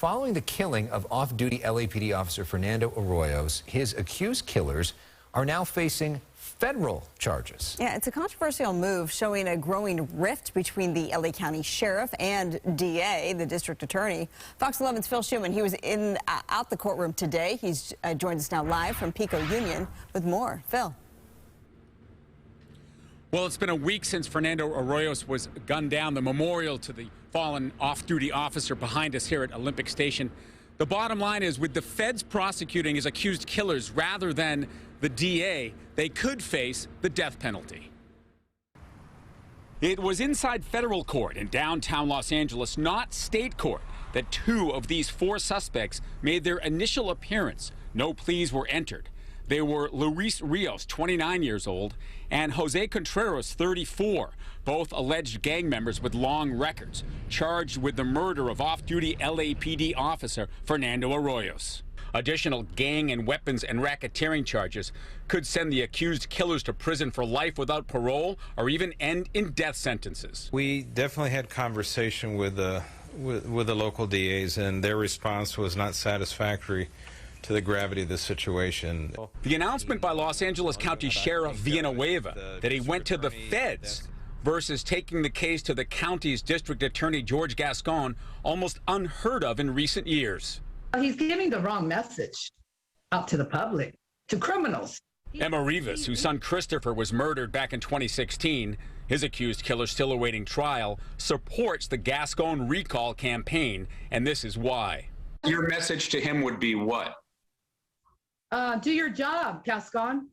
Following the killing of off-duty LAPD officer Fernando Arroyos, his accused killers are now facing federal charges. Yeah, it's a controversial move showing a growing rift between the LA County Sheriff and DA, the District Attorney. Fox 11's Phil Schuman, he was out the courtroom today. He's joined us now live from Pico Union with more. Phil. Well, it's been a week since Fernando Arroyos was gunned down, the memorial to the fallen off-duty officer behind us here at Olympic Station. The bottom line is, with the feds prosecuting his accused killers rather than the DA, they could face the death penalty. It was inside federal court in downtown Los Angeles, not state court, that two of these four suspects made their initial appearance. No pleas were entered. They were Luis Rios, 29 years old, and Jose Contreras, 34, both alleged gang members with long records, charged with the murder of off-duty LAPD officer Fernando Arroyos. Additional gang and weapons and racketeering charges could send the accused killers to prison for life without parole or even end in death sentences. We definitely had conversation with the local DAs, and their response was not satisfactory to the gravity of the situation. The announcement by Los Angeles County Sheriff Villanueva that he went to the feds versus taking the case to the county's district attorney, George Gascon, almost unheard of in recent years. He's giving the wrong message out to the public, to criminals. Emma Rivas, whose son Christopher was murdered back in 2016, his accused killer still awaiting trial, supports the Gascon recall campaign, and this is why. Your message to him would be what? Do your job, Gascon.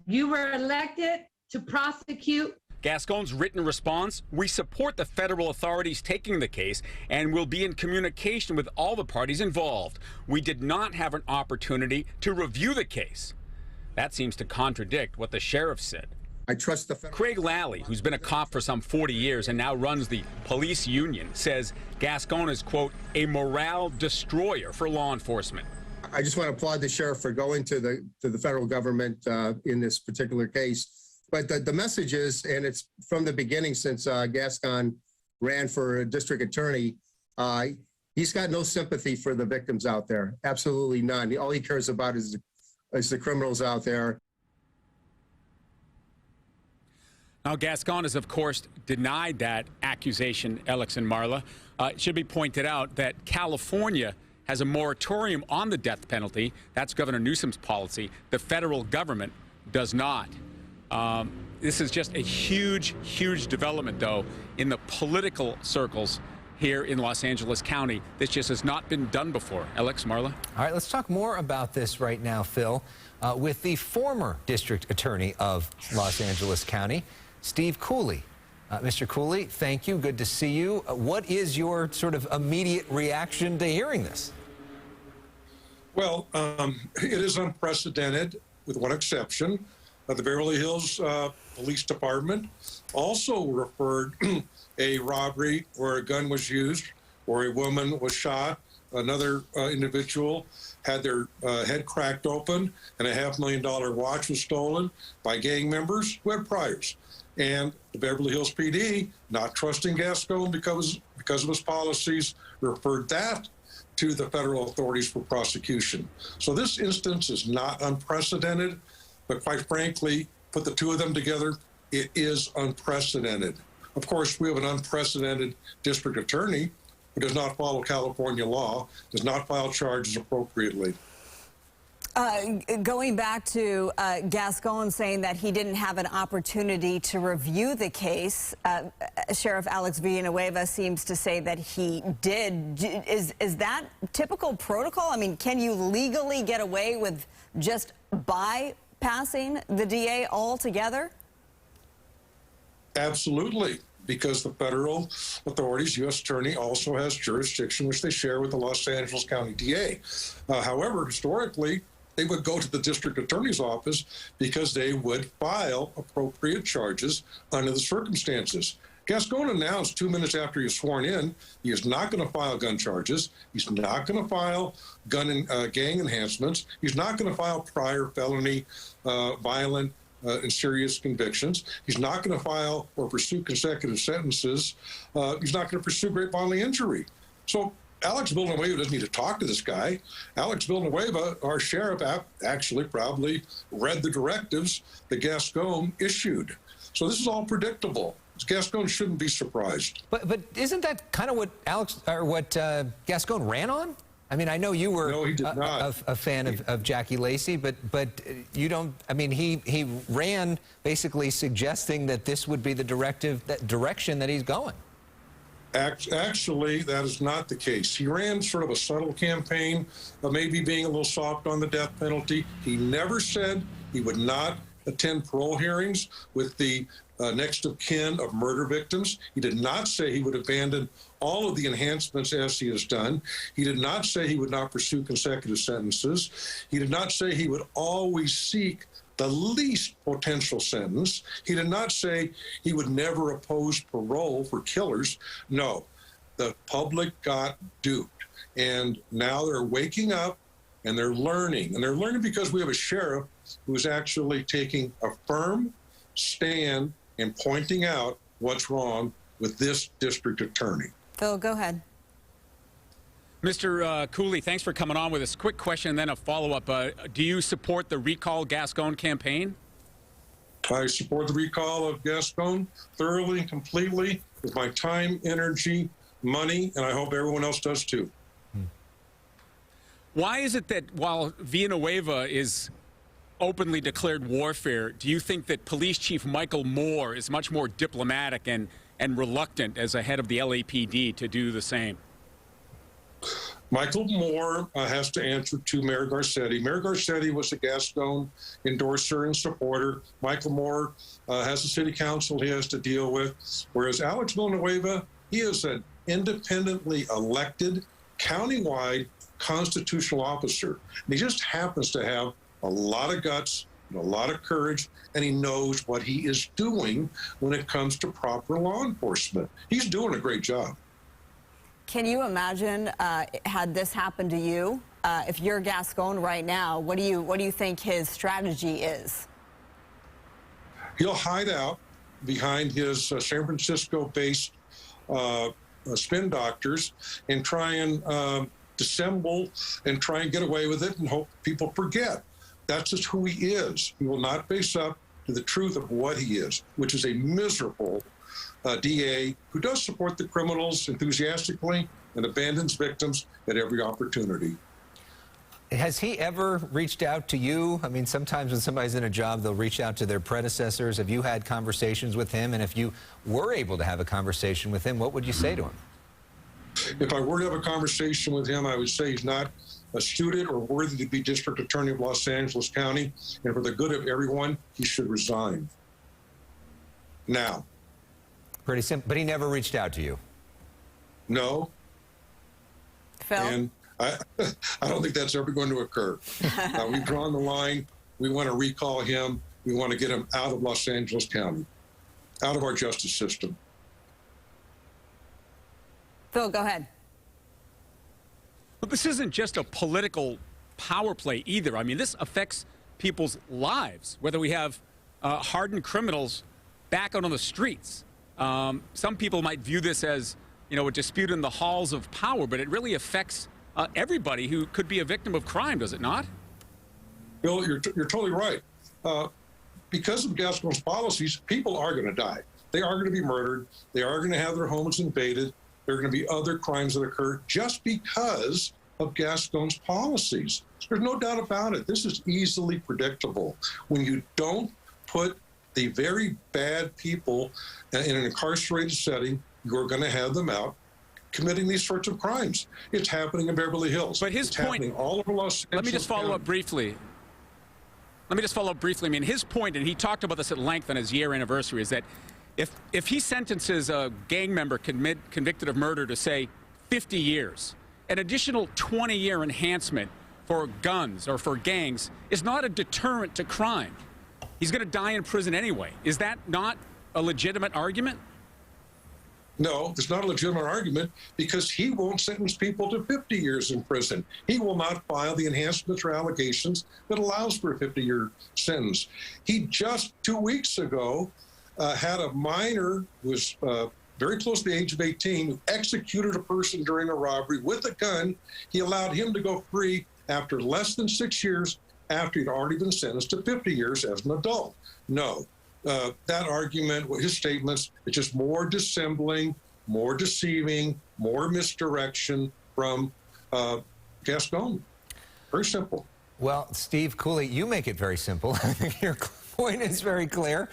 You were elected to prosecute. Gascon's written response: we support the federal authorities taking the case and will be in communication with all the parties involved. We did not have an opportunity to review the case. That seems to contradict what the sheriff said. I trust the federal. Craig Lally, who's been a cop for some 40 years and now runs the police union, says Gascon is, quote, a morale destroyer for law enforcement. I just want to applaud the sheriff for going to the federal government in this particular case. But the message is, and it's from the beginning since Gascon ran for district attorney, he's got no sympathy for the victims out there. Absolutely none. All he cares about is the criminals out there. Now, Gascon has, of course, denied that accusation, Alex and Marla. It should be pointed out that California has a moratorium on the death penalty. That's Governor Newsom's policy. The federal government does not. This is just a huge, huge development, though, in the political circles here in Los Angeles County. This just has not been done before. Alex, Marla? All right, let's talk more about this right now, Phil, with the former district attorney of Los Angeles County, Steve Cooley. Mr. Cooley, thank you. Good to see you. What is your sort of immediate reaction to hearing this? Well, it is unprecedented, with one exception. The Beverly Hills Police Department also referred a robbery where a gun was used, where a woman was shot, another individual had their head cracked open, and a $500,000 watch was stolen by gang members who had priors. And the Beverly Hills PD, not trusting Gascon because of his policies, referred that to the federal authorities for prosecution. So this instance is not unprecedented, but quite frankly, put the two of them together, it is unprecedented. Of course, we have an unprecedented district attorney who does not follow California law, does not file charges appropriately. Going back to Gascon saying that he didn't have an opportunity to review the case, Sheriff Alex Villanueva seems to say that he did. Is that typical protocol? I mean, can you legally get away with just bypassing the DA altogether? Absolutely, because the federal authorities, U.S. Attorney, also has jurisdiction which they share with the Los Angeles County DA. However, historically, they would go to the district attorney's office because they would file appropriate charges under the circumstances. Gascon announced 2 minutes after he was sworn in, he is not going to file gun charges. He's not going to file gun and gang enhancements. He's not going to file prior felony, violent, and serious convictions. He's not going to file or pursue consecutive sentences. He's not going to pursue great bodily injury. So Alex Villanueva doesn't need to talk to this guy. Alex Villanueva, our sheriff, actually probably read the directives that Gascon issued. So this is all predictable. Gascon shouldn't be surprised. But isn't that kind of what Gascon ran on? I mean, I know you were No, he did not. a fan of Jackie Lacey, but you don't. I mean, he ran basically suggesting that this would be the direction that he's going. Actually, that is not the case. He ran sort of a subtle campaign of maybe being a little soft on the death penalty. He never said he would not attend parole hearings with the next of kin of murder victims. He did not say he would abandon all of the enhancements as he has done. He did not say he would not pursue consecutive sentences. He did not say he would always seek the least potential sentence. He did not say he would never oppose parole for killers. No, the public got duped. And now they're waking up and they're learning. And they're learning because we have a sheriff who's actually taking a firm stand and pointing out what's wrong with this district attorney. Phil, go ahead. Mr. Cooley, thanks for coming on with us. Quick question and then a follow-up. Do you support the Recall Gascon campaign? I support the recall of Gascon thoroughly and completely with my time, energy, money, and I hope everyone else does too. Why is it that while Villanueva is openly declared warfare, do you think that Police Chief Michael Moore is much more diplomatic and reluctant as a head of the LAPD to do the same? Michael Moore has to answer to Mayor Garcetti. Mayor Garcetti was a Gascon endorser and supporter. Michael Moore has a city council he has to deal with, whereas Alex Villanueva, he is an independently elected, countywide constitutional officer. And he just happens to have a lot of guts and a lot of courage, and he knows what he is doing when it comes to proper law enforcement. He's doing a great job. Can you imagine had this happened to you? If you're Gascon right now, what do you think his strategy is? He'll hide out behind his San Francisco-based spin doctors and try and dissemble and try and get away with it and hope people forget. That's just who he is. He will not face up to the truth of what he is, which is a miserable DA who does support the criminals enthusiastically and abandons victims at every opportunity. Has he ever reached out to you? I mean, sometimes when somebody's in a job, they'll reach out to their predecessors. Have you had conversations with him? And if you were able to have a conversation with him, what would you say to him? If I were to have a conversation with him, I would say he's not a student or worthy to be District Attorney of Los Angeles County. And for the good of everyone, he should resign now. Pretty simple. But he never reached out to you? No. Phil? And I don't think that's ever going to occur. We've drawn the line. We want to recall him. We want to get him out of Los Angeles County, out of our justice system. Phil, go ahead. But this isn't just a political power play either. I mean, this affects people's lives, whether we have hardened criminals back out on the streets. Some people might view this as, you know, a dispute in the halls of power, but it really affects everybody who could be a victim of crime, does it not? Bill, you're totally right. Because of Gascon's policies, people are going to die. They are going to be murdered. They are going to have their homes invaded. There are going to be other crimes that occur just because of Gascon's policies. There's no doubt about it. This is easily predictable. When you don't put the very bad people in an incarcerated setting, you're going to have them out committing these sorts of crimes. It's happening in Beverly Hills. But his it's point, happening all over Los Angeles. let me just follow up briefly. I mean, his point, and he talked about this at length on his year anniversary, is that if he sentences a gang member convicted of murder to, say, 50 years, an additional 20-year enhancement for guns or for gangs is not a deterrent to crime. He's going to die in prison anyway. Is that not a legitimate argument? No, it's not a legitimate argument because he won't sentence people to 50 years in prison. He will not file the enhancements or allegations that allows for a 50-year sentence. He just 2 weeks ago had a minor who was very close to the age of 18, who executed a person during a robbery with a gun. He allowed him to go free after less than 6 years, after he'd already been sentenced to 50 years as an adult. No, that argument, his statements, it's just more dissembling, more deceiving, more misdirection from Gascon. Very simple. Well, Steve Cooley, you make it very simple. Your point is very clear.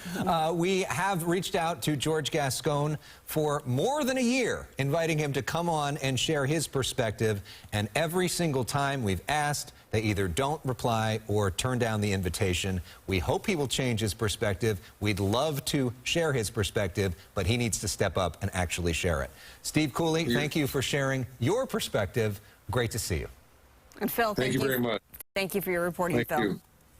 We have reached out to George Gascon for more than a year, inviting him to come on and share his perspective. And every single time we've asked, they either don't reply or turn down the invitation. We hope he will change his perspective. We'd love to share his perspective, but he needs to step up and actually share it. Steve Cooley, thank you for sharing your perspective. Great to see you. And Phil, Thank you very much. Thank you for your reporting, Thank Phil. you.